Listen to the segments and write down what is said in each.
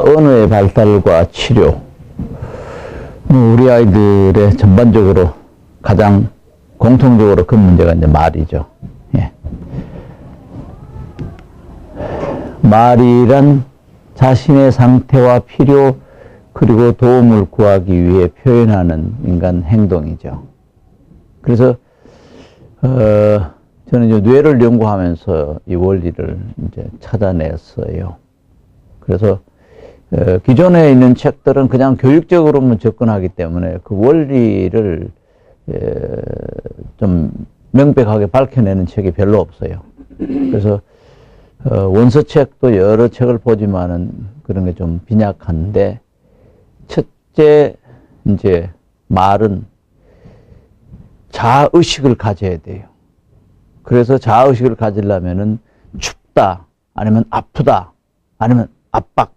언어의 발달과 치료, 우리 아이들의 전반적으로 가장 공통적으로 큰 문제가 이제 말이죠. 예. 말이란 자신의 상태와 필요 그리고 도움을 구하기 위해 표현하는 인간 행동이죠. 그래서 저는 이제 뇌를 연구하면서 이 원리를 이제 찾아냈어요. 그래서 기존에 있는 책들은 그냥 교육적으로만 접근하기 때문에 그 원리를 좀 명백하게 밝혀내는 책이 별로 없어요. 그래서 원서책도 여러 책을 보지만은 그런 게 좀 빈약한데, 첫째 이제 말은 자아의식을 가져야 돼요. 그래서 자아의식을 가지려면은 춥다, 아니면 아프다, 아니면 압박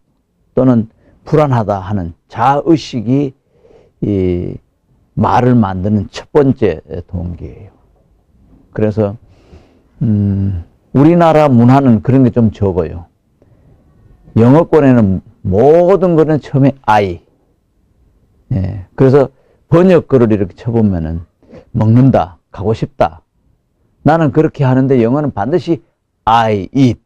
또는 불안하다 하는 자아의식이 이 말을 만드는 첫 번째 동기예요. 그래서 우리나라 문화는 그런 게 좀 적어요. 영어권에는 모든 거는 처음에 I. 예. 그래서 번역글을 이렇게 쳐보면은 먹는다, 가고 싶다. 나는 그렇게 하는데 영어는 반드시 I eat,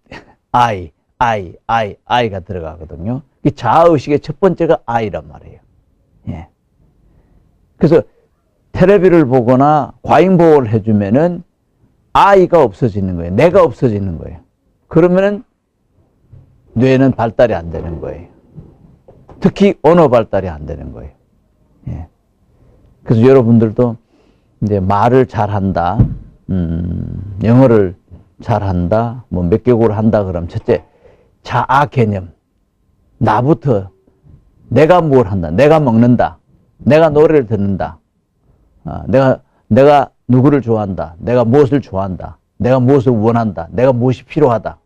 I가 들어가거든요. 이 자아의식의 첫 번째가 I란 말이에요. 예. 그래서 텔레비를 보거나 과잉보호를 해주면은 I가 없어지는 거예요. 내가 없어지는 거예요. 그러면은 뇌는 발달이 안 되는 거예요. 특히 언어 발달이 안 되는 거예요. 예. 그래서 여러분들도 이제 말을 잘한다, 영어를 잘한다, 뭐 몇 개국어를 한다 그러면 첫째, 자아 개념. 나부터 내가 뭘 한다, 내가 먹는다, 내가 노래를 듣는다, 내가 누구를 좋아한다, 내가 무엇을 좋아한다, 내가 무엇을 원한다, 내가 무엇이 필요하다.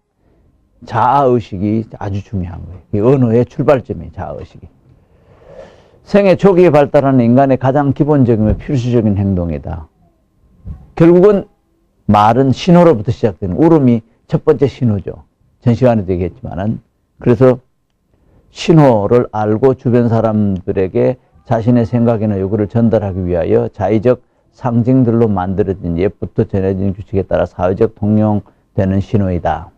자아의식이 아주 중요한 거예요. 이 언어의 출발점이에요, 자아의식이. 생애 초기에 발달하는 인간의 가장 기본적이며 필수적인 행동이다. 결국은 말은 신호로부터 시작되는, 울음이 첫 번째 신호죠. 전 시간에도 얘기했지만은. 그래서 신호를 알고 주변 사람들에게 자신의 생각이나 요구를 전달하기 위하여 자의적 상징들로 만들어진 옛부터 전해진 규칙에 따라 사회적 통용되는 신호이다.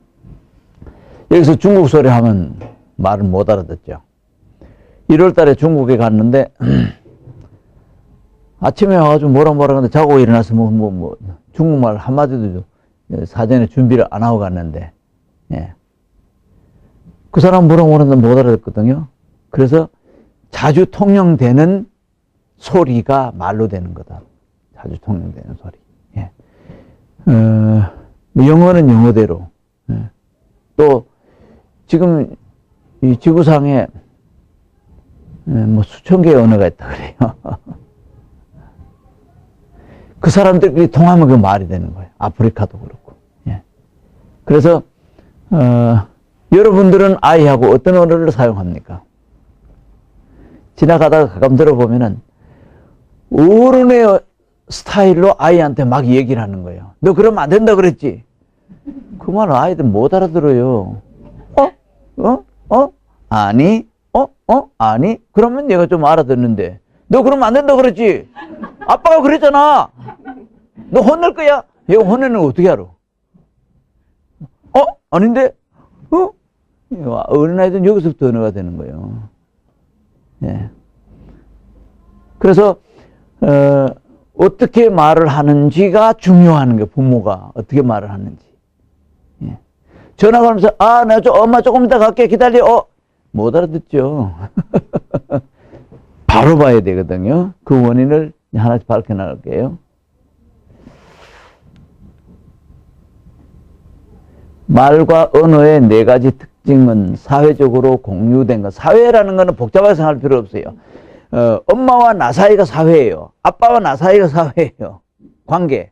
여기서 중국 소리 하면 말을 못 알아듣죠. 1월 달에 중국에 갔는데 아침에 와가지고 뭐라 하는데 자고 일어나서 중국말 한마디도 사전에 준비를 안 하고 갔는데, 예. 그 사람 뭐라고 하는데 못 알아듣거든요. 그래서 자주 통용되는 소리가 말로 되는 거다. 자주 통용되는 소리. 예. 영어는 영어대로. 예. 또 지금 이 지구상에 뭐 수천 개의 언어가 있다 그래요. 그 사람들끼리 통하면 그 말이 되는 거예요. 아프리카도 그렇고. 예. 그래서 여러분들은 I하고 어떤 언어를 사용합니까? 지나가다가 가끔 들어보면은 어른의 스타일로 아이한테 막 얘기를 하는 거예요. 너 그러면 안 된다 그랬지? 그 말은 아이들 못 알아들어요. 아니? 아니? 그러면 얘가 좀 알아듣는데, 너 그러면 안 된다 그랬지? 아빠가 그랬잖아. 너 혼낼 거야? 얘가 혼내는 거 어떻게 알아? 아닌데? 어린아이들은 여기서부터 언어가 되는 거예요. 예. 그래서 어떻게 말을 하는지가 중요한 거예요. 부모가 어떻게 말을 하는지. 예. 전화 걸면서 엄마 조금 이따 갈게, 기다려. 못 알아듣죠. 바로 봐야 되거든요. 그 원인을 하나씩 밝혀나갈게요. 말과 언어의 4가지 특징은 사회적으로 공유된 것. 사회라는 것은 복잡하게 생각할 필요 없어요. 엄마와 나 사이가 사회예요. 아빠와 나 사이가 사회예요. 관계.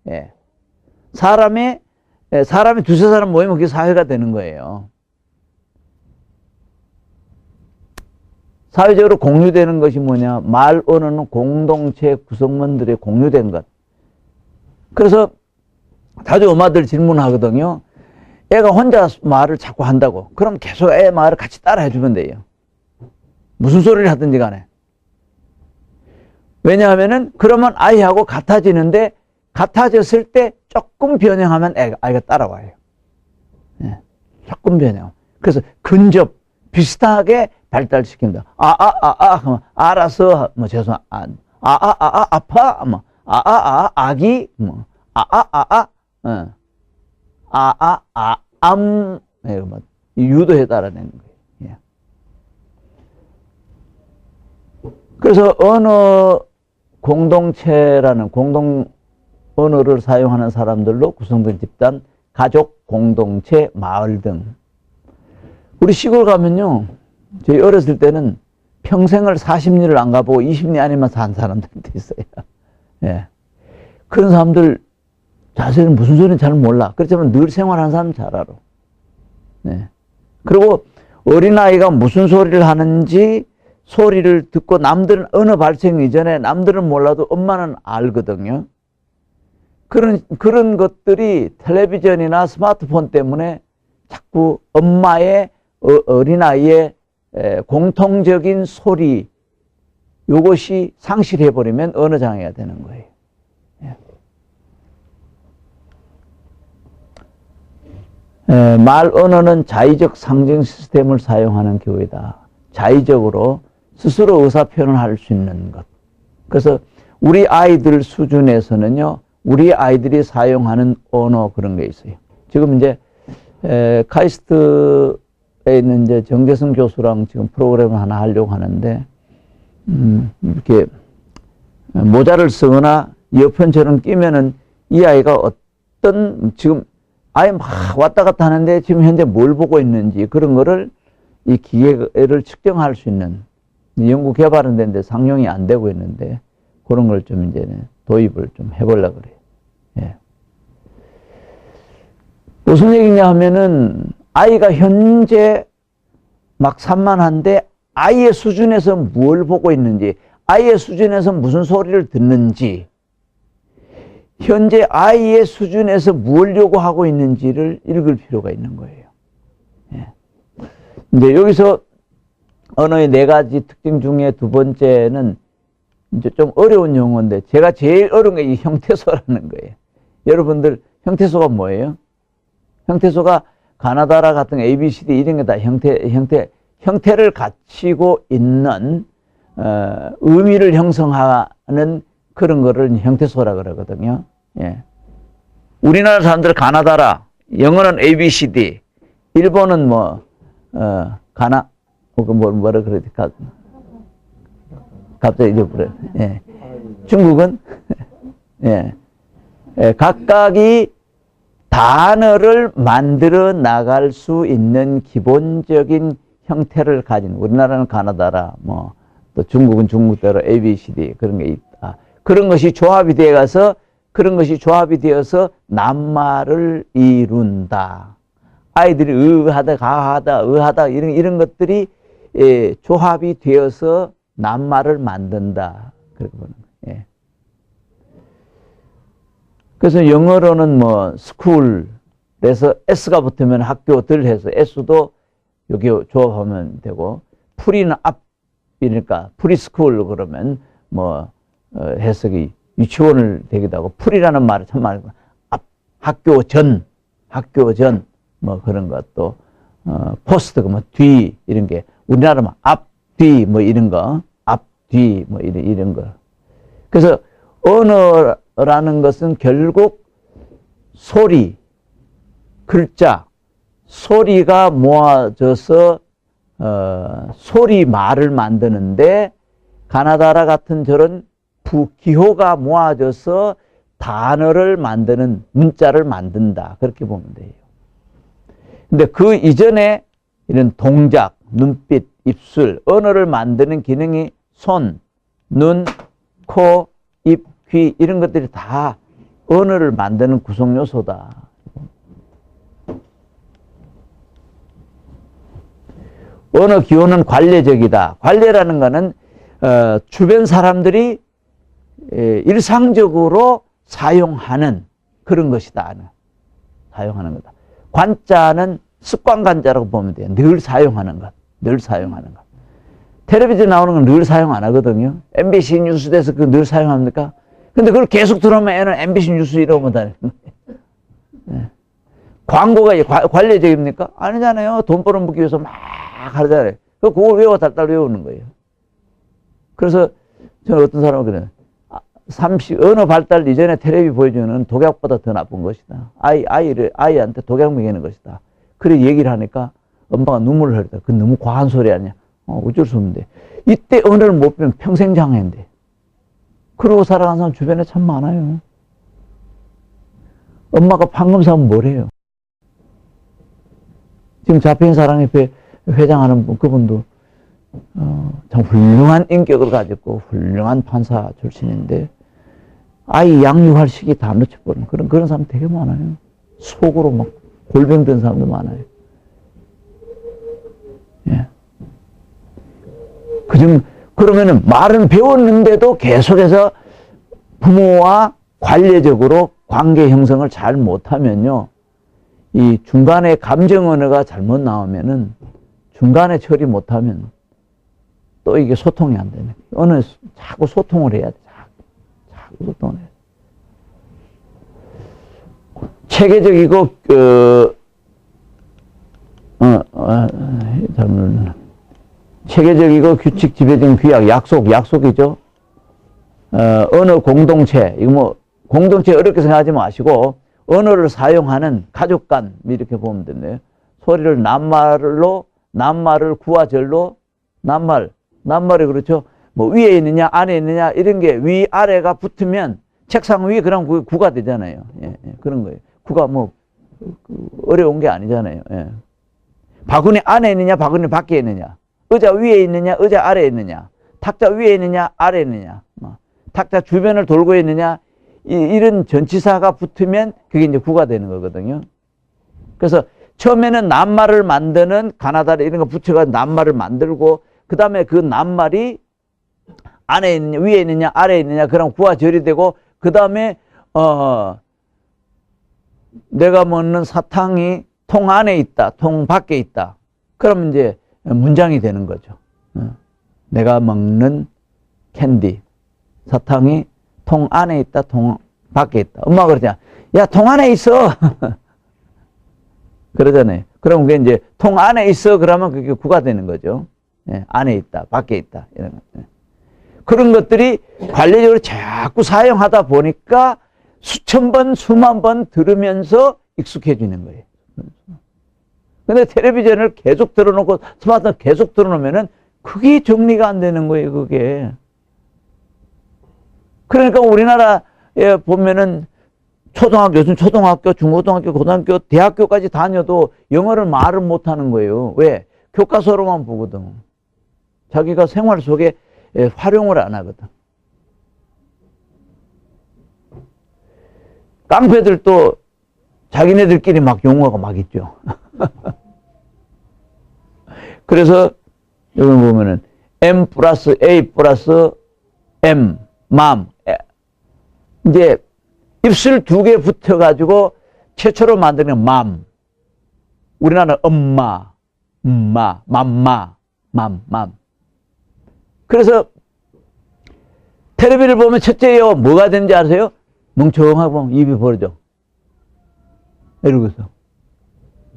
예. 사람이 두세 사람 모이면 그게 사회가 되는 거예요. 사회적으로 공유되는 것이 뭐냐? 말, 언어는 공동체 구성원들의 공유된 것. 그래서 자주 엄마들 질문하거든요. 애가 혼자 말을 자꾸 한다고. 그럼 계속 애 말을 같이 따라 해주면 돼요. 무슨 소리를 하든지 간에. 왜냐하면은 그러면 아이하고 같아지는데 같아졌을 때 조금 변형하면 아이가 따라와요. 예, 조금 변형. 그래서 근접 비슷하게 발달시킨다. 그러면 알아서 뭐 죄송 아파 뭐 아기 뭐 유도해 따라내는 거예요. 예. 그래서 언어 공동체라는 공동 언어를 사용하는 사람들로 구성된 집단, 가족, 공동체, 마을 등. 우리 시골 가면요, 저희 어렸을 때는 평생을 40리를 안 가보고 20리 안에만 산 사람들도 있어요. 예. 그런 사람들 자세는 무슨 소리는 잘 몰라. 그렇지만 늘 생활하는 사람은 잘 알아. 네. 그리고 어린아이가 무슨 소리를 하는지 소리를 듣고 남들은 언어 발생 이전에 남들은 몰라도 엄마는 알거든요. 그런 것들이 텔레비전이나 스마트폰 때문에 자꾸 엄마의 어린아이의 공통적인 소리 이것이 상실해버리면 언어장애가 되는 거예요. 말 언어는 자의적 상징 시스템을 사용하는 교회다. 자의적으로 스스로 의사표현을 할 수 있는 것. 그래서 우리 아이들 수준에서는요, 우리 아이들이 사용하는 언어 그런 게 있어요. 지금 이제 카이스트에 있는 이제 정재승 교수랑 지금 프로그램을 하나 하려고 하는데, 이렇게 모자를 쓰거나 이어폰처럼 끼면은 이 아이가 어떤 지금 아예 막 왔다 갔다 하는데 지금 현재 뭘 보고 있는지 그런 거를 이 기계를 측정할 수 있는 연구 개발은 되는데 상용이 안 되고 있는데 그런 걸 좀 이제 도입을 좀 해보려고 그래요. 예. 무슨 얘기냐 하면은 아이가 현재 막 산만한데 아이의 수준에서 뭘 보고 있는지, 아이의 수준에서 무슨 소리를 듣는지, 현재 아이의 수준에서 뭘 요구하고 있는지를 읽을 필요가 있는 거예요. 예. 이제 여기서 언어의 4가지 특징 중에 두 번째는 이제 좀 어려운 용어인데 제가 제일 어려운 게 이 형태소라는 거예요. 여러분들 형태소가 뭐예요? 형태소가 가나다라 같은 ABCD 이런 게 다 형태를 갖추고 있는 의미를 형성하는 그런 거를 형태소라 그러거든요. 예. 우리나라 사람들 가나다라, 영어는 ABCD, 일본은 뭐라 그러지? 갑자기 잊어버려. 예. 중국은 예. 각각이 단어를 만들어 나갈 수 있는 기본적인 형태를 가진, 우리나라는 가나다라, 또 중국은 중국대로 ABCD 그런 게 있다. 그런 것이 조합이 되어서 낱말을 이룬다. 아이들이 의하다, 가하다, 의하다 이런 것들이 조합이 되어서 낱말을 만든다. 그렇게 보는 거예요. 예. 그래서 영어로는 스쿨에서 S가 붙으면 학교들 해서 S도 여기 조합하면 되고, 프리는 앞이니까 프리스쿨 그러면 해석이 유치원을 되기도 하고, 프리라는 말을 참 많이 앞, 학교 전 그런 것도 포스트가 뒤 이런 게 우리나라는 앞, 뒤 이런 거, 앞, 뒤 이런 거. 그래서 언어라는 것은 결국 소리, 글자, 소리가 모아져서 소리 말을 만드는데, 가나다라 같은 저런 기호가 모아져서 단어를 만드는, 문자를 만든다. 그렇게 보면 돼요. 근데 그 이전에 이런 동작, 눈빛, 입술, 언어를 만드는 기능이 손, 눈, 코, 입, 귀 이런 것들이 다 언어를 만드는 구성 요소다. 언어 기호는 관례적이다. 관례라는 것은 주변 사람들이 일상적으로 사용하는 그런 것이다. 사용하는 거다. 관자는 습관관자라고 보면 돼요. 늘 사용하는 것. 늘 사용하는 것. 텔레비전 나오는 건 늘 사용 안 하거든요. MBC 뉴스에서 그 늘 사용합니까? 근데 그걸 계속 들으면 애는 MBC 뉴스 이러면 다니는 거예요. 네. 광고가 관례적입니까? 아니잖아요. 돈 벌어먹기 위해서 막 하잖아요. 그걸 외워 달달 외우는 거예요. 그래서 저는 어떤 사람은 그래요. 언어 발달 이전에 텔레비 보여주는 독약보다 더 나쁜 것이다. 아이한테 독약 먹이는 것이다. 그래 얘기를 하니까 엄마가 눈물을 흘렸다. 그건 너무 과한 소리 아니야. 어쩔 수 없는데. 이때 언어를 못 배우면 평생 장애인데. 그러고 살아가는 사람 주변에 참 많아요. 엄마가 판검사하면 뭐래요? 지금 잡혀있는 사랑협회 회장하는 분, 그분도 참 훌륭한 인격을 가졌고 훌륭한 판사 출신인데 아이 양육할 시기 다 놓쳐버리는 그런 사람 되게 많아요. 속으로 막 골병든 사람도 많아요. 예. 그러면은 말은 배웠는데도 계속해서 부모와 관례적으로 관계 형성을 잘 못하면요. 이 중간에 감정 언어가 잘못 나오면은 중간에 처리 못하면 또 이게 소통이 안 되네. 자꾸 소통을 해야 돼. 자꾸 소통을 해야 돼. 체계적이고, 체계적이고 규칙 지배적인 규약, 약속이죠. 언어 공동체, 이거 뭐, 공동체 어렵게 생각하지 마시고, 언어를 사용하는 가족 간, 이렇게 보면 되네요. 소리를 낱말을 구화절로, 낱말이 그렇죠. 뭐 위에 있느냐, 안에 있느냐, 이런 게 위아래가 붙으면 책상 위에 그럼 구가 되잖아요. 예, 그런 거예요. 구가 뭐, 어려운 게 아니잖아요. 예. 바구니 안에 있느냐, 바구니 밖에 있느냐. 의자 위에 있느냐, 의자 아래에 있느냐. 탁자 위에 있느냐, 아래에 있느냐. 탁자 주변을 돌고 있느냐. 이런 전치사가 붙으면 그게 이제 구가 되는 거거든요. 그래서 처음에는 낱말을 만드는 가나다리 이런 거 붙여가지고 낱말을 만들고 그 다음에 그 낱말이 안에 있느냐, 위에 있느냐, 아래에 있느냐, 그럼 구와 절이 되고, 그 다음에, 내가 먹는 사탕이 통 안에 있다, 통 밖에 있다. 그러면 이제 문장이 되는 거죠. 내가 먹는 캔디, 사탕이 통 안에 있다, 통 밖에 있다. 엄마가 그러잖아. 야, 통 안에 있어. 그러잖아요. 그럼 그게 이제 통 안에 있어. 그러면 그게 구가 되는 거죠. 예, 안에 있다, 밖에 있다. 이런 것. 예. 그런 것들이 관례적으로 자꾸 사용하다 보니까 수천 번, 수만 번 들으면서 익숙해지는 거예요. 근데 텔레비전을 계속 틀어놓고 스마트폰 계속 틀어놓으면은 그게 정리가 안 되는 거예요, 그게. 그러니까 우리나라에 보면은 요즘 초등학교, 중고등학교, 고등학교, 대학교까지 다녀도 영어를 말을 못 하는 거예요. 왜? 교과서로만 보거든. 자기가 생활 속에 활용을 안 하거든. 깡패들도 자기네들끼리 막 용어가 막 있죠. 그래서 여기 보면은 M 플러스 A 플러스 M, 맘. 이제 입술 두 개 붙어가지고 최초로 만드는 맘. 우리나라는 엄마, 맘마, 맘. 그래서 텔레비를 보면 첫째요 뭐가 되는지 아세요? 멍청하고 입이 벌어져. 이러고 있어.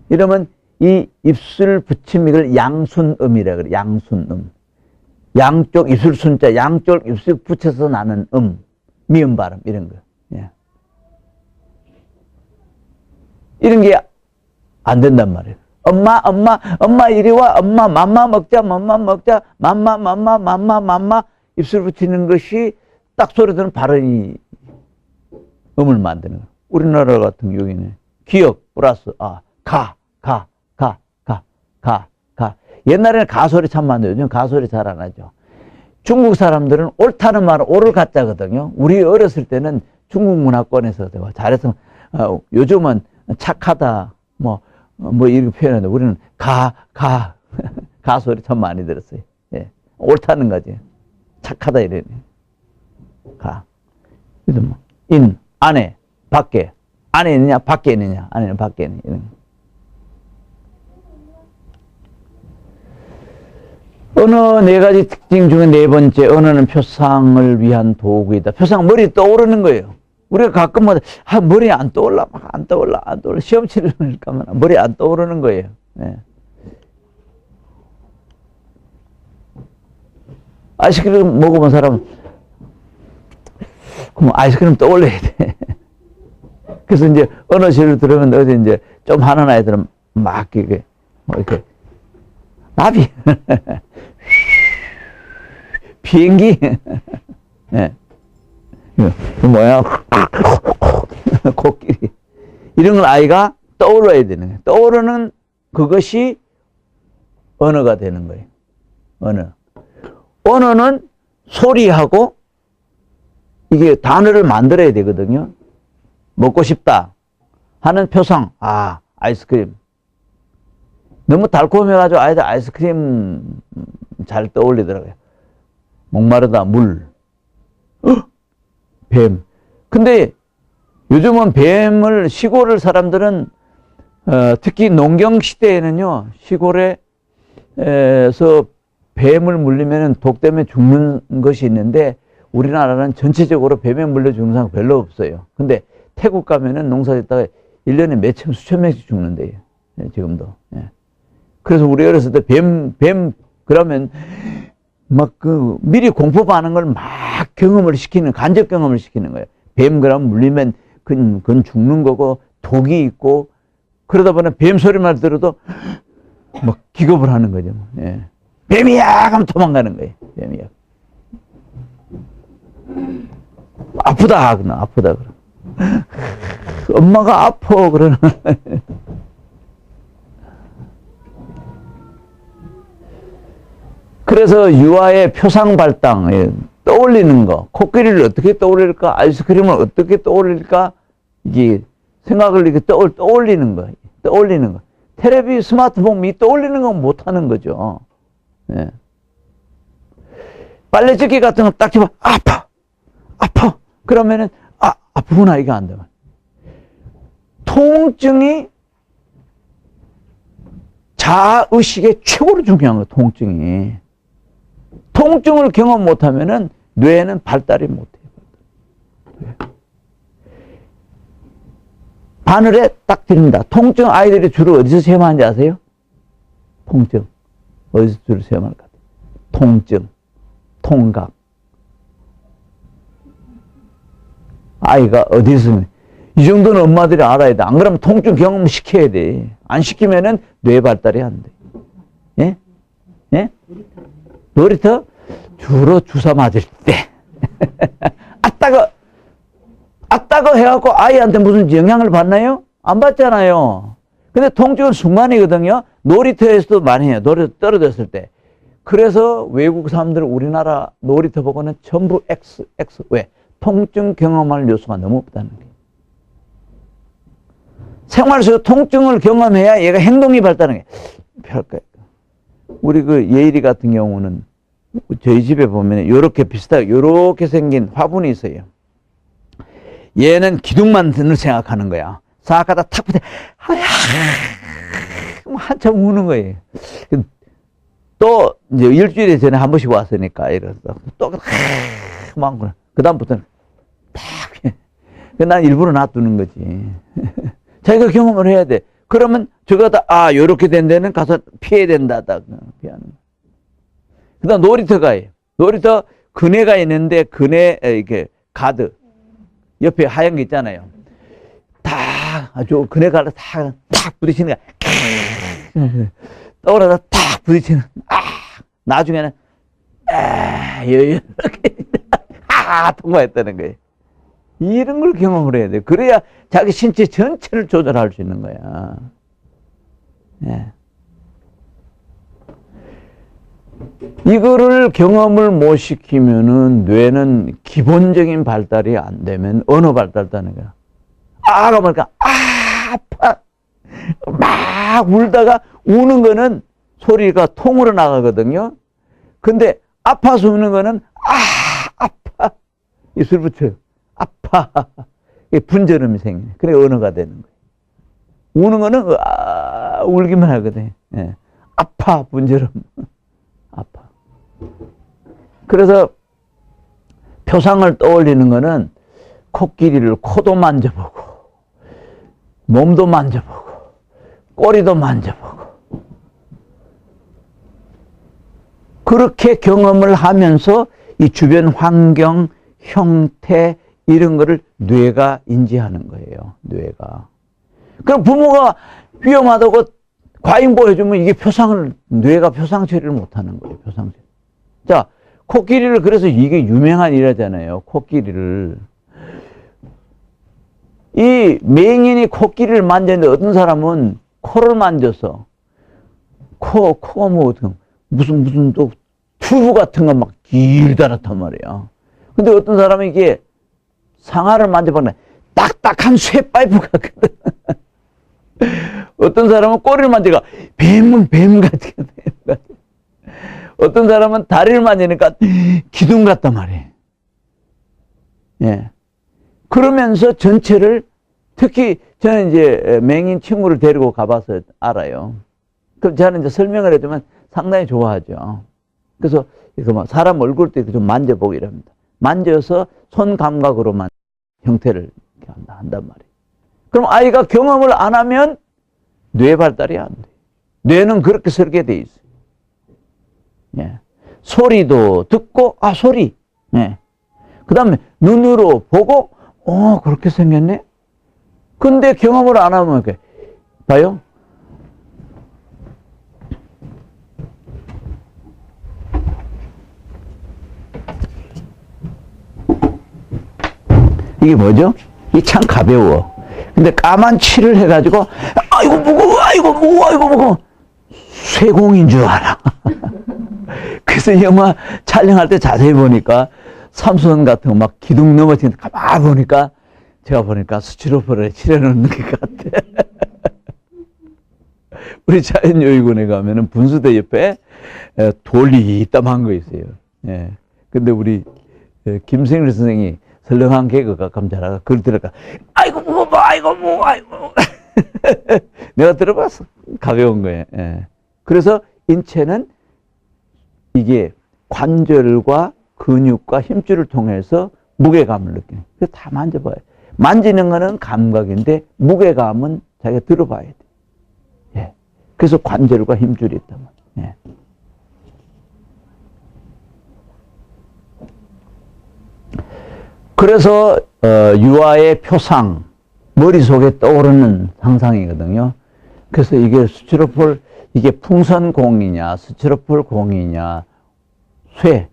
이러면 이 입술 붙임 이걸 양순음이라 그래. 양순음. 양쪽 입술 순자, 양쪽 입술 붙여서 나는 미음 발음 이런 거. 예. 이런 게 안 된단 말이에요. 엄마 이리 와. 엄마 맘마 먹자. 맘마 입술 붙이는 것이 딱 소리 들으면 바로 이 음을 만드는 거예요. 우리나라 같은 경우에는 기역 플러스 가. 옛날에는 가소리 참 많아요. 요즘 가소리 잘 안 하죠. 중국 사람들은 옳다는 말은 오를 가짜거든요. 우리 어렸을 때는 중국 문화권에서 잘해서 요즘은 착하다 뭐 이렇게 표현하는데 우리는 가소리 참 많이 들었어요. 예. 옳다는 거지. 착하다 이래. 인 안에 밖에 안에 있느냐 밖에 있느냐 안에는 밖에 있느냐 이런. 언어 네 가지 특징 중에 네 번째, 언어는 표상을 위한 도구이다. 표상, 머리 떠오르는 거예요. 우리가 가끔마다, 머리 안 떠올라, 막 안 떠올라. 시험 치르니까 머리 안 떠오르는 거예요. 네. 아이스크림 먹어본 사람은, 그럼 아이스크림 떠올려야 돼. 그래서 이제 언어 시를 들으면 어디 이제 좀 하는 아이들은 막 이렇게, 나비. 비행기. 네. 뭐야? 코끼리. 이런 걸 아이가 떠올려야 되는 거예요. 떠오르는 그것이 언어가 되는 거예요. 언어. 언어는 소리하고 이게 단어를 만들어야 되거든요. 먹고 싶다 하는 표상. 아이스크림. 너무 달콤해가지고 아이들 아이스크림 잘 떠올리더라고요. 목마르다, 물. 뱀. 근데 요즘은 뱀을, 시골 사람들은 특히 농경 시대에는요, 시골에서 뱀을 물리면 독 때문에 죽는 것이 있는데 우리나라는 전체적으로 뱀에 물려 죽는 사람 별로 없어요. 근데 태국 가면은 농사 짓다가 1년에 몇천, 수천 명씩 죽는데요. 지금도. 예. 그래서 우리 어렸을 때 그러면 막 미리 공포 반응을 막 간접 경험을 시키는 거예요. 뱀 그러면 물리면 그건 죽는 거고 독이 있고 그러다 보니 뱀 소리만 들어도 막 기겁을 하는 거죠. 예. 뱀이야! 하면 도망가는 거예요. 뱀이야. 아프다! 그러나, 아프다. 그러나. 엄마가 아파! 그러나. 그래서 유아의 표상 발당, 떠올리는 거, 코끼리를 어떻게 떠올릴까, 아이스크림을 어떻게 떠올릴까, 이게 생각을 이렇게 떠올리는 거, 텔레비, 스마트폰, 떠올리는 건 못하는 거죠. 네. 빨래집기 같은 거 딱 집어, 아파! 그러면은, 아프구나, 이거 안 되면. 통증이 자아의식의 최고로 중요한 거예요, 통증이. 통증을 경험 못하면은 뇌는 발달이 못해요. 바늘에 딱 듭니다. 통증 아이들이 주로 어디서 시험하는지 아세요? 통증. 어디서 주로 시험할 것 같아요? 통증, 통각. 아이가 어디서, 이 정도는 엄마들이 알아야 돼. 안 그러면 통증 경험을 시켜야 돼. 안 시키면은 뇌 발달이 안 돼. 예? 예? 놀이터? 주로 주사 맞을 때. 아따가 해갖고 아이한테 무슨 영향을 받나요? 안 받잖아요. 근데 통증은 순간이거든요. 놀이터에서도 많이 해요. 놀이터 떨어졌을 때. 그래서 외국 사람들 우리나라 놀이터 보고는 전부 X. 왜? 통증 경험할 요소가 너무 없다는 거예요. 생활 속 통증을 경험해야 얘가 행동이 발달하는 거예요. 우리 예일이 같은 경우는 저희 집에 보면 이렇게 비슷하게 이렇게 생긴 화분이 있어요. 얘는 기둥만을 생각하는 거야. 싹 하다 탁 붙여 한참 우는 거예요. 또 이제 일주일에 전에 한 번씩 왔으니까 이래서 또 많구나. 그 다음부터는 탁. 난 일부러 놔두는 거지. 자기가 경험을 해야 돼. 그러면 저거 다 요렇게 된 데는 가서 피해야 된다. 피하는. 그다음 놀이터가 놀이터 그네가 있는데 그네 이렇게 가드 옆에 하얀 게 있잖아요. 아주 그네 가드 탁 부딪히는 거야. 떠오르다 탁 부딪히는. 나중에는 이렇게 통과했다는 거예요. 이런 걸 경험을 해야 돼. 그래야 자기 신체 전체를 조절할 수 있는 거야. 예. 이거를 경험을 못 시키면은 뇌는 기본적인 발달이 안 되면 언어 발달도 하는 거야. 그러니까 아파. 막 울다가 우는 거는 소리가 통으로 나가거든요. 근데 아파서 우는 거는 아파. 입술 붙여요. 아파. 분절음이 생기네. 그래 언어가 되는 거예요. 우는 거는 울기만 하거든. 예. 아파 분절음. 아파. 그래서 표상을 떠올리는 거는 코끼리를 코도 만져보고, 몸도 만져보고, 꼬리도 만져보고, 그렇게 경험을 하면서 이 주변 환경, 형태, 이런 거를 뇌가 인지하는 거예요. 뇌가. 그럼 부모가 위험하다고 과잉 보여주면 이게 뇌가 표상 처리를 못 하는 거예요. 표상 처리. 자, 코끼리를, 그래서 이게 유명한 일이잖아요. 코끼리를. 이 맹인이 코끼리를 만졌는데 어떤 사람은 코를 만져서, 코가 뭐, 무슨 또 튜브 같은 거 막 길다랗단 말이야. 근데 어떤 사람은 이게 상아를 만져보면 딱딱한 쇠파이프 같거든. 어떤 사람은 꼬리를 만지니까 뱀 같아. 어떤 사람은 다리를 만지니까 기둥 같단 말이에요. 예. 그러면서 전체를, 특히 저는 이제 맹인 친구를 데리고 가봐서 알아요. 그럼 저는 이제 설명을 해주면 상당히 좋아하죠. 그래서 사람 얼굴도 좀 만져보고 이럽니다. 만져서 손 감각으로만 형태를 한단 말이에요. 그럼 아이가 경험을 안 하면 뇌 발달이 안 돼. 뇌는 그렇게 설계되어 있어요. 예. 소리도 듣고, 소리. 예. 그 다음에 눈으로 보고, 그렇게 생겼네? 근데 경험을 안 하면 이렇게, 봐요? 이게 뭐죠? 이게 참 가벼워. 근데 까만 칠을 해가지고, 아이고, 무거워. 쇠공인 줄 알아. 그래서 영화 촬영할 때 자세히 보니까 삼선 같은 거 막 기둥 넘어지는데 가만히 보니까, 제가 보니까 스티로폼에 칠해놓는 것 같아. 우리 자연요양원에 가면은 분수대 옆에 돌이 이따만한 거 있어요. 예. 근데 우리 김생일 선생이 설렁한 개그가 감자라가 그걸 들어가, 아이고 무거워. 내가 들어봤어. 가벼운 거예요. 예. 그래서 인체는 이게 관절과 근육과 힘줄을 통해서 무게감을 느껴요. 그래서 다 만져봐요. 만지는 거는 감각인데 무게감은 자기가 들어봐야 돼. 예. 그래서 관절과 힘줄이 있단 말이에요. 예. 그래서 유아의 표상, 머릿속에 떠오르는 상상이거든요. 그래서 이게 스티로폴, 이게 풍선공이냐 스티로폴공이냐 쇠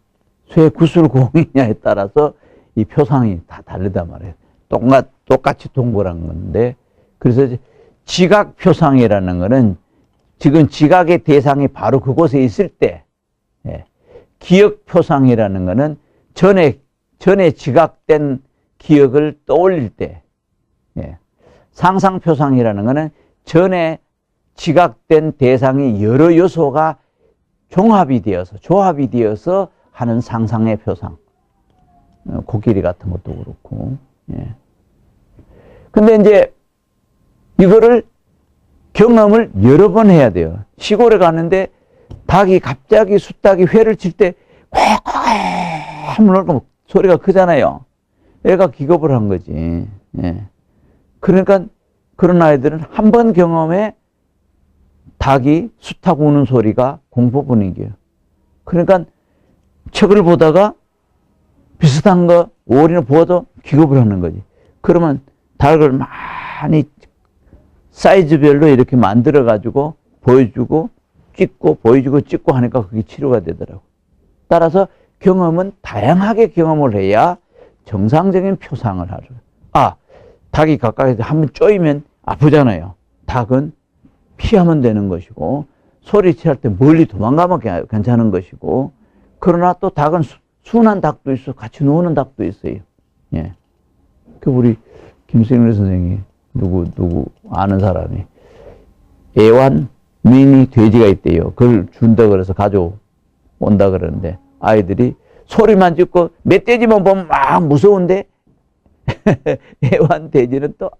구슬공이냐에 따라서 이 표상이 다 다르단 말이에요. 똑같이 동그란 건데, 그래서 지각 표상이라는 거는 지금 지각의 대상이 바로 그곳에 있을 때, 예. 기억 표상이라는 거는 전에 지각된 기억을 떠올릴 때, 예. 상상 표상이라는 거는 전에 지각된 대상이 여러 요소가 조합이 되어서 하는 상상의 표상. 코끼리 같은 것도 그렇고. 예. 근데 이제 이거를 경험을 여러 번 해야 돼요. 시골에 가는데 닭이 갑자기 숫닭이 회를 칠 때 하면 소리가 크잖아요. 애가 기겁을 한 거지. 예. 그러니까 그런 아이들은 한 번 경험에 닭이 숫닭 우는 소리가 공포 분위기예요. 그러니까 책을 보다가 비슷한 거 오리를 보아도 기겁을 하는 거지. 그러면 닭을 많이 사이즈별로 이렇게 만들어 가지고 보여주고 찍고 보여주고 찍고 하니까 그게 치료가 되더라고. 따라서 경험은 다양하게 경험을 해야 정상적인 표상을 하죠. 닭이 가까이서 한번 쪼이면 아프잖아요. 닭은 피하면 되는 것이고, 소리칠 때 멀리 도망가면 괜찮은 것이고, 그러나 또 닭은 순한 닭도 있어. 같이 노는 닭도 있어요. 예. 그 우리 김승일 선생이 누구 아는 사람이 애완 미니 돼지가 있대요. 그걸 준다 그래서 가져온다 그러는데 아이들이 소리만 듣고 멧돼지만 보면 막 무서운데 애완 돼지는 또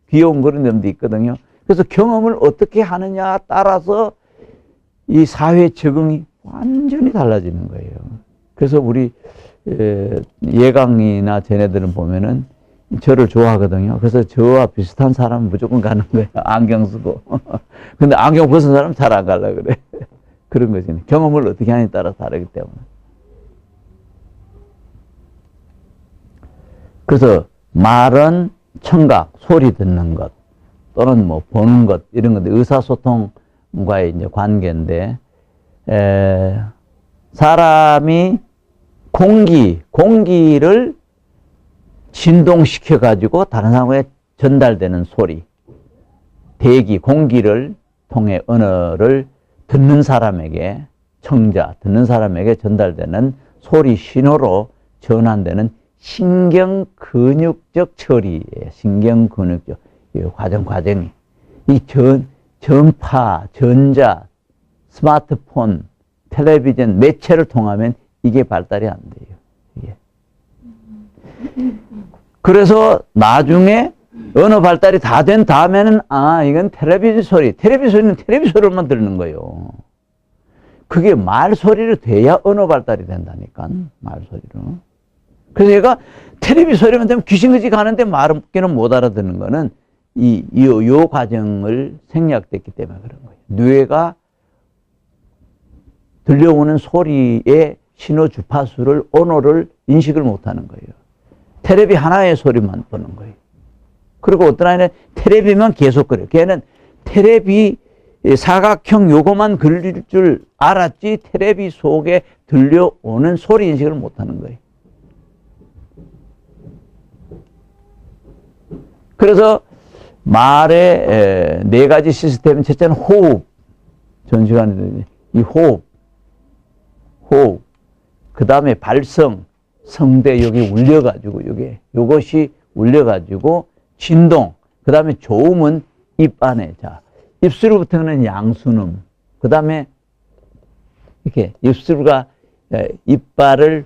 귀여운 그런 점도 있거든요. 그래서 경험을 어떻게 하느냐 따라서 이 사회 적응이 완전히 달라지는 거예요. 그래서 우리 예강이나 쟤네들은 보면은 저를 좋아하거든요. 그래서 저와 비슷한 사람은 무조건 가는 거예요. 안경 쓰고. 근데 안경 벗은 사람은 잘 안 가려고 그래. 그런 거지. 경험을 어떻게 하느냐에 따라 다르기 때문에. 그래서 말은 청각, 소리 듣는 것, 또는 뭐 보는 것, 이런 건데, 의사소통과의 이제 관계인데, 사람이 공기를 진동시켜가지고 다른 사람에게 전달되는 소리, 대기, 공기를 통해 언어를 듣는 사람에게, 청자, 듣는 사람에게 전달되는 소리 신호로 전환되는 신경근육적 처리예요. 신경근육적 과정이. 이 전파, 전자, 스마트폰, 텔레비전, 매체를 통하면 이게 발달이 안 돼요. 이게. 그래서 나중에 언어 발달이 다 된 다음에는 이건 텔레비전 소리는 텔레비전 소리만 듣는 거예요. 그게 말소리로 돼야 언어 발달이 된다니까. 말소리로. 그래서 얘가 텔레비전 소리만 되면 귀신같이 가는데 말은 못 알아듣는 거는 요 과정을 생략됐기 때문에 그런 거예요. 뇌가 들려오는 소리의 신호 주파수를, 언어를 인식을 못 하는 거예요. 텔레비 하나의 소리만 보는 거예요. 그리고 어떤 아이는 텔레비만 계속 그래요. 걔는 텔레비 사각형 요거만 그릴 줄 알았지 텔레비 속에 들려오는 소리 인식을 못 하는 거예요. 그래서 말의 네 가지 시스템은 첫째는 호흡. 전 시간에 이 호흡. 그 다음에 발성. 성대 여기 울려가지고 요것이 울려가지고 진동. 그 다음에 조음은 입 안에. 자, 입술부터는 양순음. 그 다음에 이렇게 입술과 이빨을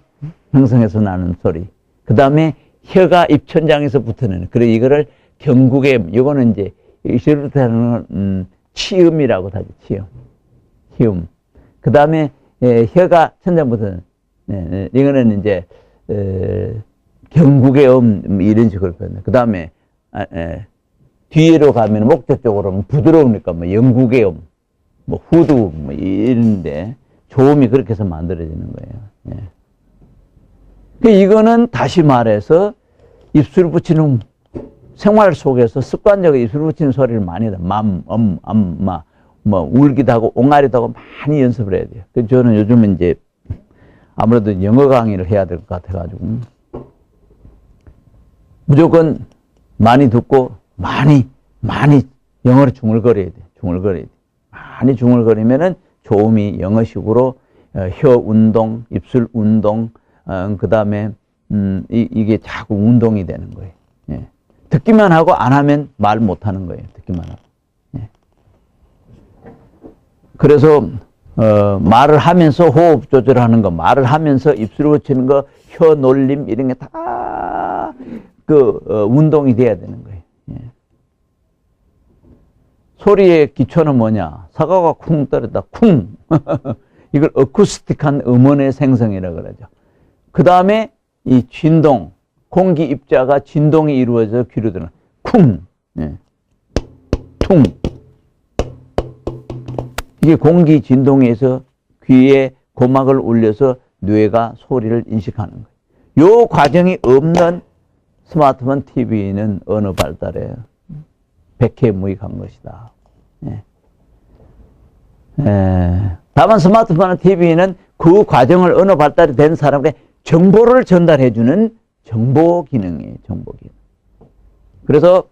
형성해서 나는 소리. 그 다음에 혀가 입천장에서 붙는. 그래 이거를 경국의, 이거는 이제 입술부터 하는 치음이라고 하죠. 치음. 그 다음에 혀가 천장부터 이거는 이제 경국의 이런 식으로 표현해. 그 다음에 뒤로 가면 목젖 쪽으로 부드러우니까 뭐 영국의 뭐 후두 뭐 이런데 조음이 그렇게 해서 만들어지는 거예요. 그 이거는 다시 말해서 입술 붙이는 생활 속에서 습관적으로 입술 붙이는 소리를 많이 해요. 뭐 울기도 하고 옹알이도 하고 많이 연습을 해야 돼요. 그래서 저는 요즘은 이제 아무래도 영어 강의를 해야 될 것 같아가지고 무조건 많이 듣고 많이 영어를 중얼거려야 돼. 많이 중얼거리면은 조음이 영어식으로 혀 운동, 입술 운동, 그 다음에 이게 자꾸 운동이 되는 거예요. 예. 듣기만 하고 안 하면 말 못 하는 거예요. 듣기만 하고. 예. 그래서 말을 하면서 호흡 조절하는 거, 말을 하면서 입술을 붙이는 거, 혀 놀림 이런 게 다 운동이 돼야 되는 거예요. 예. 소리의 기초는 뭐냐? 사과가 쿵 떨어졌다. 쿵. 이걸 어쿠스틱한 음원의 생성이라고 그러죠. 그 다음에 이 진동, 공기 입자가 진동이 이루어져 귀로 들어오는 쿵. 예. 퉁. 이게 공기 진동에서 귀에 고막을 울려서 뇌가 소리를 인식하는 거예요. 요 과정이 없는 스마트폰, TV는 언어 발달에 백해무익한 것이다. 예. 다만 스마트폰과 TV는 그 과정을 언어 발달이 된 사람에게 정보를 전달해주는 정보 기능이에요. 정보 기능. 그래서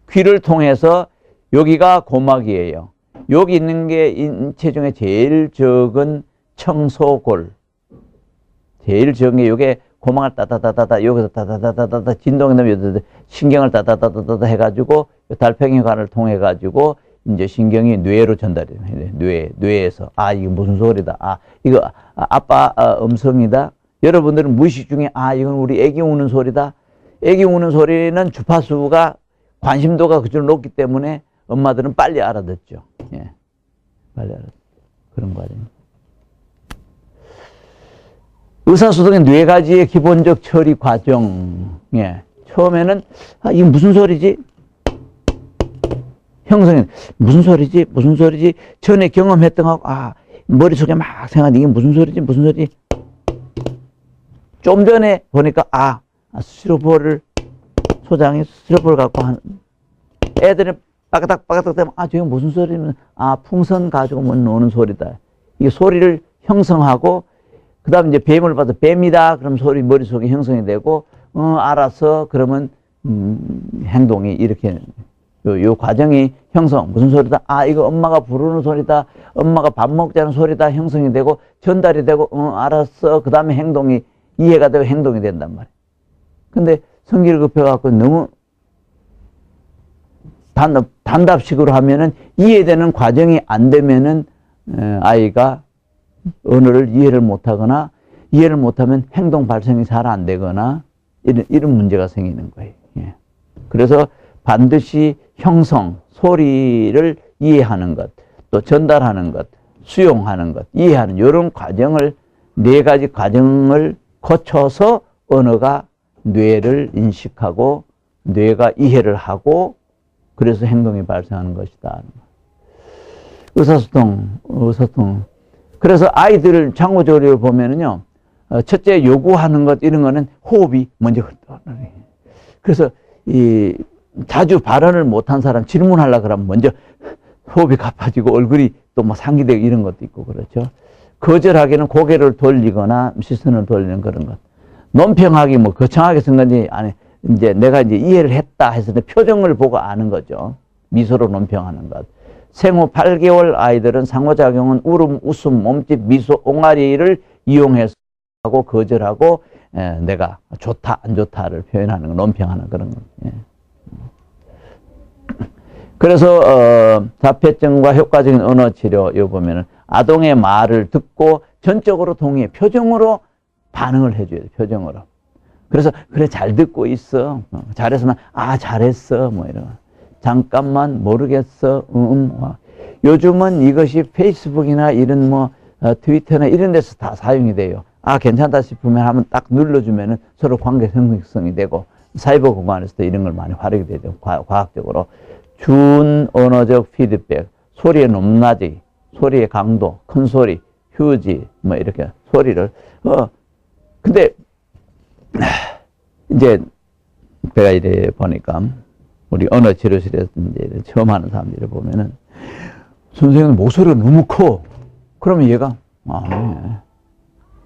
귀를 통해서 여기가 고막이에요. 여기 있는 게 인체 중에 제일 적은 청소골. 제일 적은 게 이게 고막을 따다다다다 여기서 따다다다다 진동이 나면 신경을 따다다다다 해가지고 달팽이관을 통해 가지고 이제 신경이 뇌로 전달이 돼요. 뇌에서 이게 무슨 소리다. 이거 아빠 음성이다. 여러분들은 무의식 중에 이건 우리 애기 우는 소리다. 애기 우는 소리는 주파수가 관심도가 그쪽으로 높기 때문에 엄마들은 빨리 알아듣죠. 예. 빨리 알아듣죠. 그런 과정. 의사소통의 네 가지의 기본적 처리 과정. 예. 처음에는, 이게 무슨 소리지? 형성이, 무슨 소리지? 무슨 소리지? 전에 경험했던 거, 머릿속에 막 생각하는데 이게 무슨 소리지? 무슨 소리지? 좀 전에 보니까, 스티로폼을, 소장이 스티로폼을 갖고 애들이 빠가닥빠가닥 되면, 저게 무슨 소리면, 풍선 가지고 뭐 노는 소리다. 이 소리를 형성하고, 그 다음에 이제 뱀을 봐서 뱀이다. 그럼 소리 머릿속에 형성이 되고, 알아서 그러면, 행동이 이렇게, 요 과정이 형성. 무슨 소리다? 이거 엄마가 부르는 소리다. 엄마가 밥 먹자는 소리다. 형성이 되고, 전달이 되고, 알았어. 그 다음에 행동이 이해가 되고 행동이 된단 말이에요. 근데 성질을 급해갖고 너무 단답식으로 하면은 이해되는 과정이 안 되면은 아이가 언어를 이해를 못하거나 이해를 못하면 행동 발생이 잘 안 되거나 이런 문제가 생기는 거예요. 예. 그래서 반드시 형성, 소리를 이해하는 것, 또 전달하는 것, 수용하는 것, 이해하는 이런 과정을 네 가지 과정을 거쳐서 언어가 뇌를 인식하고 뇌가 이해를 하고 그래서 행동이 발생하는 것이다. 의사소통. 그래서 아이들을 장구조리를 보면은요, 첫째 요구하는 것 이런 거는 호흡이 먼저 흐르더라고요. 그래서 자주 발언을 못한 사람 질문하려고 그러면 먼저 호흡이 가빠지고 얼굴이 또 뭐 상기되고 이런 것도 있고 그렇죠. 거절하기는 고개를 돌리거나 시선을 돌리는 그런 것. 논평하기 뭐 거창하게 쓴 건지 아니 이제 내가 이제 이해를 했다 했을 때 표정을 보고 아는 거죠. 미소로 논평하는 것. 생후 8개월 아이들은 상호작용은 울음, 웃음, 몸짓, 미소, 옹알이를 이용해서 하고 거절하고 내가 좋다, 안 좋다를 표현하는 거, 논평하는 그런 거. 예. 그래서 자폐증과 효과적인 언어치료 요 보면은 아동의 말을 듣고 전적으로 동의해 표정으로 반응을 해줘야 돼. 표정으로. 그래서 그래 잘 듣고 있어. 잘했으면 잘했어. 뭐 이런. 잠깐만 모르겠어. 요즘은 이것이 페이스북이나 이런 뭐 트위터나 이런 데서 다 사용이 돼요. 괜찮다 싶으면 한번 딱 눌러주면은 서로 관계 형성이 되고 사이버 공간에서도 이런 걸 많이 활용이 되죠. 과학적으로. 준 언어적 피드백, 소리의 높낮이, 소리의 강도, 큰 소리, 휴지, 뭐 이렇게 소리를. 근데 이제 내가 이래 보니까 우리 언어 치료실에서 이제 처음 하는 사람들을 보면은 선생님 목소리가 너무 커. 그러면 얘가 네.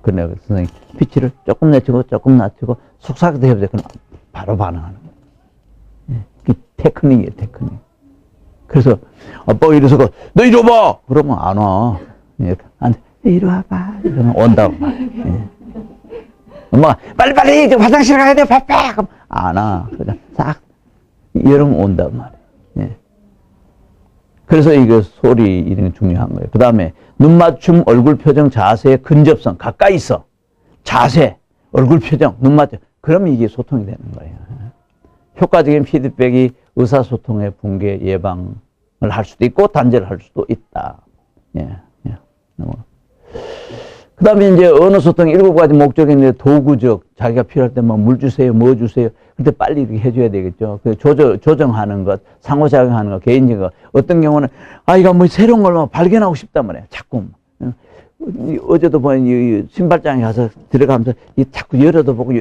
그래 선생님 피치를 조금 낮추고 조금 낮추고 속삭이도 해보세요. 그럼 바로 반응하는 거예요. 그 테크닉이에요, 테크닉. 그래서 아빠가 이래서 너 이리 와봐. 그러면 안 와. 이렇게 안 돼. 이리 와봐. 그러면 온다고 말이에요. 엄마가 빨리빨리 화장실 가야 돼. 바빠. 그럼 안 와. 그냥 싹 이러면 온단 말이에요. 예. 그래서 이거 소리 이런 게 중요한 거예요. 그 다음에 눈 맞춤, 얼굴 표정, 자세, 근접성 가까이 있어. 자세, 얼굴 표정, 눈 맞춤. 그러면 이게 소통이 되는 거예요. 효과적인 피드백이 의사소통의 붕괴 예방을 할 수도 있고 단절을 할 수도 있다. 예. 그 다음에 이제 언어소통의 7가지 목적이 있는데 도구적, 자기가 필요할 때 뭐 물 주세요, 뭐 주세요. 그때 빨리 이렇게 해줘야 되겠죠. 그 조정하는 것, 상호작용하는 것, 개인적인 것. 어떤 경우는 아이가 뭐 새로운 걸 발견하고 싶단 말이에요. 자꾸. 어제도 보니 신발장에 가서 들어가면서 자꾸 열어도 보고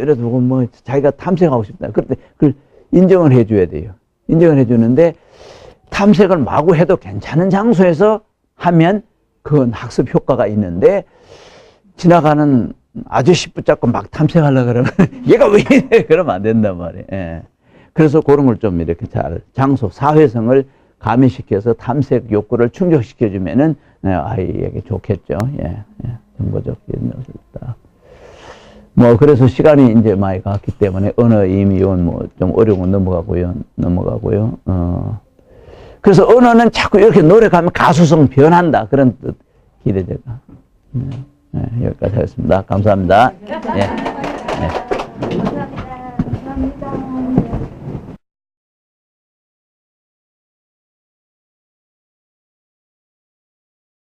뭐 자기가 탐색하고 싶다. 그때 그걸 인정을 해줘야 돼요. 인정을 해주는데 탐색을 마구 해도 괜찮은 장소에서 하면 그건 학습 효과가 있는데 지나가는 아저씨 붙잡고 막 탐색하려고 그러면 얘가 왜 이래? 그러면 안 된단 말이에요. 예. 그래서 그런 걸 좀 이렇게 잘 장소, 사회성을 가미시켜서 탐색 욕구를 충족시켜주면은 아이에게 좋겠죠. 예. 정보적 연료를 있다. 뭐 그래서 시간이 이제 많이 갔기 때문에 언어 이미원 뭐 좀 어려운 건 넘어가고요. 그래서 언어는 자꾸 이렇게 노력하면 가수성 변한다. 그런 뜻 기대제가. 여기까지 하겠습니다. 감사합니다. 예.